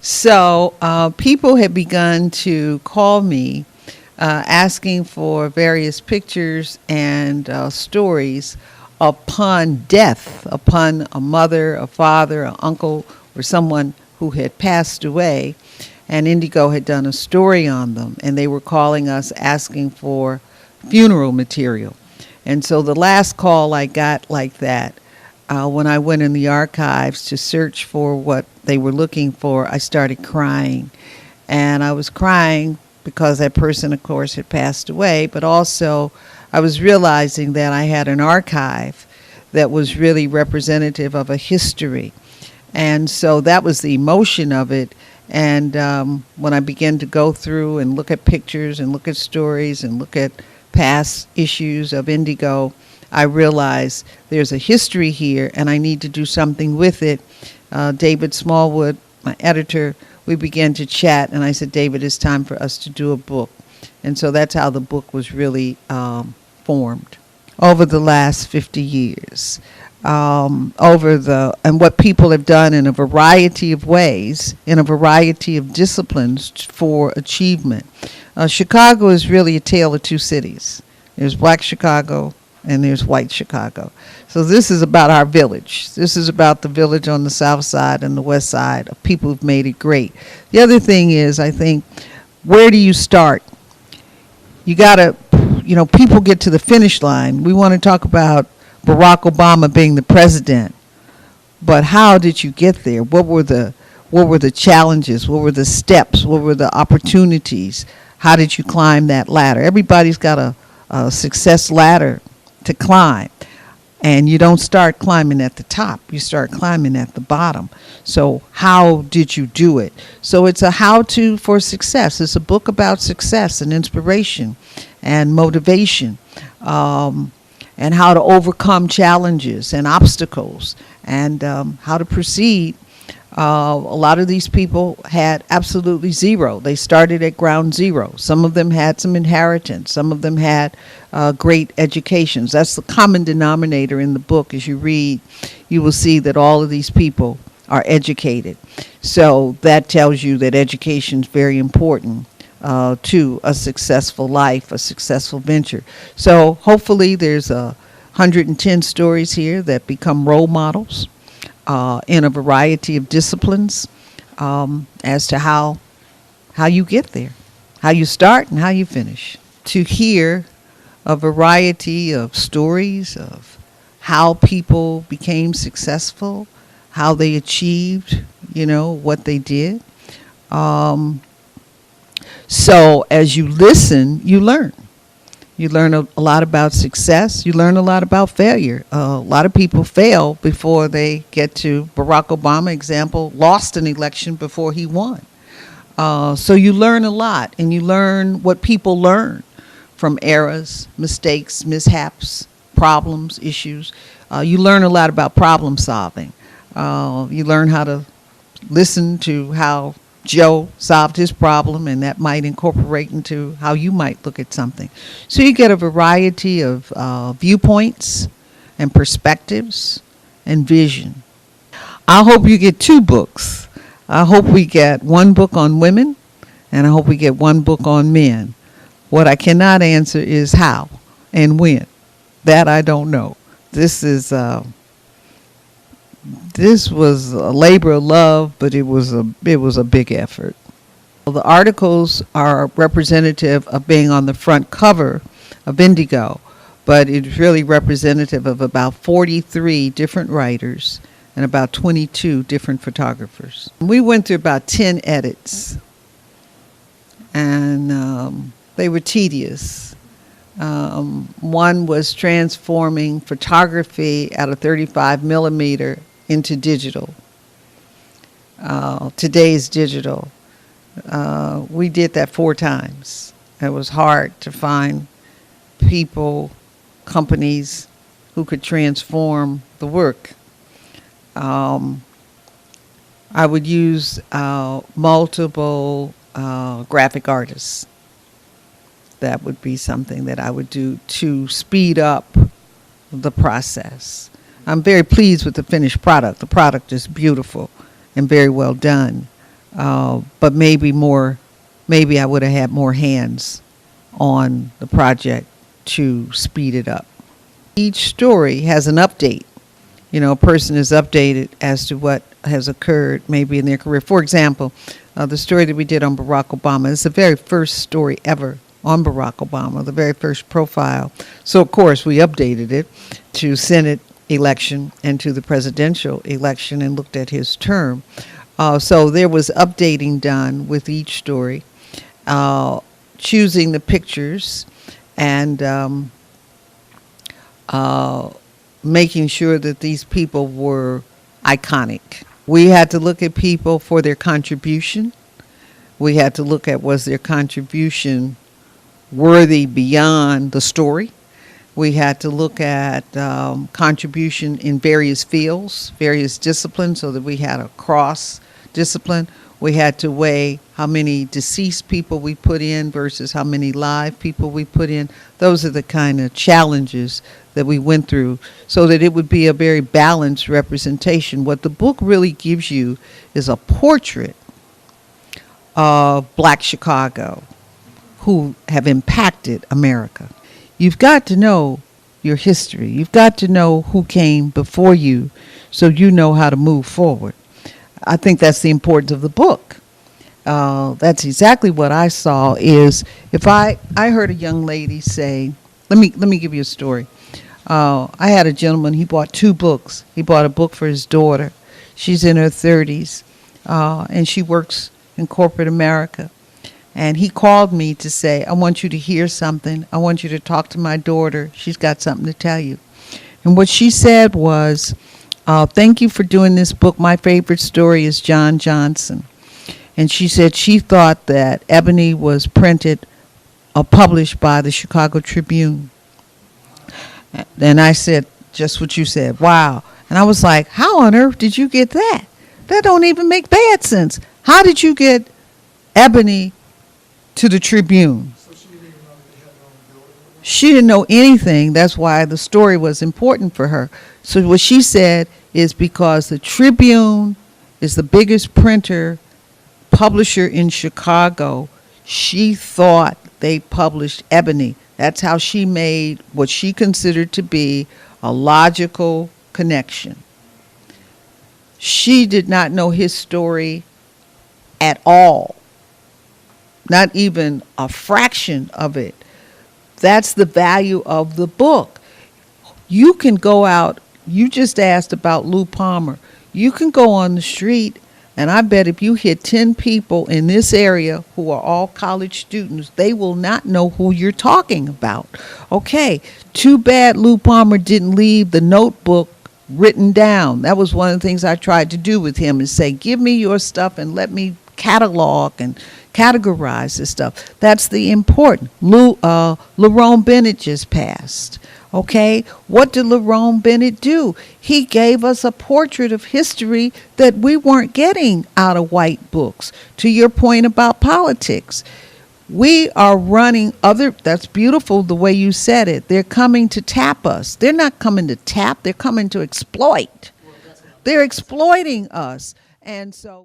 So people had begun to call me asking for various pictures and stories upon death, upon a mother, a father, an uncle, or someone who had passed away. And Indigo had done a story on them, and they were calling us asking for funeral material. And so the last call I got like that, when I went in the archives to search for what they were looking for, I started crying. And I was crying because that person, of course, had passed away, but also I was realizing that I had an archive that was really representative of a history. And so that was the emotion of it. And when I began to go through and look at pictures and look at stories and look at past issues of Indigo, I realized there's a history here and I need to do something with it. David Smallwood, my editor, we began to chat, and I said, David, it's time for us to do a book. And so that's how the book was really formed over the last 50 years. And what people have done in a variety of ways, in a variety of disciplines for achievement. Chicago is really a tale of two cities. There's Black Chicago and there's White Chicago. So this is about our village. This is about the village on the south side and the west side of people who've made it great. The other thing is, I think, where do you start? You got to, people get to the finish line. We want to talk about Barack Obama being the president, but how did you get there? What were the challenges? What were the steps? What were the opportunities? How did you climb that ladder? Everybody's got a success ladder to climb, and you don't start climbing at the top. You start climbing at the bottom. So how did you do it? So it's a how-to for success. It's a book about success and inspiration and motivation. And how to overcome challenges and obstacles, and how to proceed. A lot of these people had absolutely zero. They started at ground zero. Some of them had some inheritance. Some of them had great educations. That's the common denominator in the book. As you read, you will see that all of these people are educated. So that tells you that education is very important to a successful life, a successful venture. So hopefully there's 110 stories here that become role models in a variety of disciplines as to how you get there, how you start and how you finish. To hear a variety of stories of how people became successful, how they achieved, what they did. So as you listen, you learn. You learn a lot about success. You learn a lot about failure. A lot of people fail before they get to Barack Obama, example, lost an election before he won. So you learn a lot, and you learn what people learn from errors, mistakes, mishaps, problems, issues. You learn a lot about problem solving. You learn how to listen to how Joe solved his problem, and that might incorporate into how you might look at something. So you get a variety of viewpoints and perspectives and vision. I hope you get two books. I hope we get one book on women, and I hope we get one book on men. What I cannot answer is how and when. That I don't know. This was a labor of love, but it was a big effort. The articles are representative of being on the front cover of Indigo, but it's really representative of about 43 different writers and about 22 different photographers. We went through about 10 edits, and they were tedious. One was transforming photography at a 35 millimeter into digital. Today's digital. We did that 4 times. It was hard to find people, companies who could transform the work. I would use multiple graphic artists. That would be something that I would do to speed up the process. I'm very pleased with the finished product. The product is beautiful and very well done. but maybe I would have had more hands on the project to speed it up. Each story has an update. A person is updated as to what has occurred maybe in their career. For example, the story that we did on Barack Obama is the very first story ever on Barack Obama, the very first profile. So, of course, we updated it to Senate election and to the presidential election and looked at his term. So there was updating done with each story, choosing the pictures and making sure that these people were iconic. We had to look at people for their contribution. We had to look at, was their contribution worthy beyond the story? We had to look at contribution in various fields, various disciplines, so that we had a cross discipline. We had to weigh how many deceased people we put in versus how many live people we put in. Those are the kind of challenges that we went through so that it would be a very balanced representation. What the book really gives you is a portrait of Black Chicago who have impacted America. You've got to know your history. You've got to know who came before you so you know how to move forward. I think that's the importance of the book. That's exactly what I saw is if I heard a young lady say, let me give you a story. I had a gentleman, he bought 2 books. He bought a book for his daughter. She's in her 30s, and she works in corporate America. And he called me to say, I want you to hear something. I want you to talk to my daughter. She's got something to tell you. And what she said was, thank you for doing this book. My favorite story is John Johnson. And she said she thought that Ebony was published by the Chicago Tribune. And I said, just what you said, wow. And I was like, how on earth did you get that? That don't even make bad sense. How did you get Ebony to the Tribune? So she didn't even know that they had their own building? She didn't know anything. That's why the story was important for her. So what she said is because the Tribune is the biggest publisher in Chicago, she thought they published Ebony. That's how she made what she considered to be a logical connection. She did not know his story at all, not even a fraction of it. That's the value of the book. You can go out, you just asked about Lou Palmer. You can go on the street, and I bet if you hit 10 people in this area who are all college students, they will not know who you're talking about. Okay, too bad Lou Palmer didn't leave the notebook written down. That was one of the things I tried to do with him, is say, give me your stuff and let me catalog and categorize this stuff. That's the important. Lerone Bennett just passed. Okay, what did Lerone Bennett do? He gave us a portrait of history that we weren't getting out of white books. To your point about politics, we are running that's beautiful the way you said it. They're coming to tap us. They're not coming to tap, they're coming to exploit. They're exploiting us. And so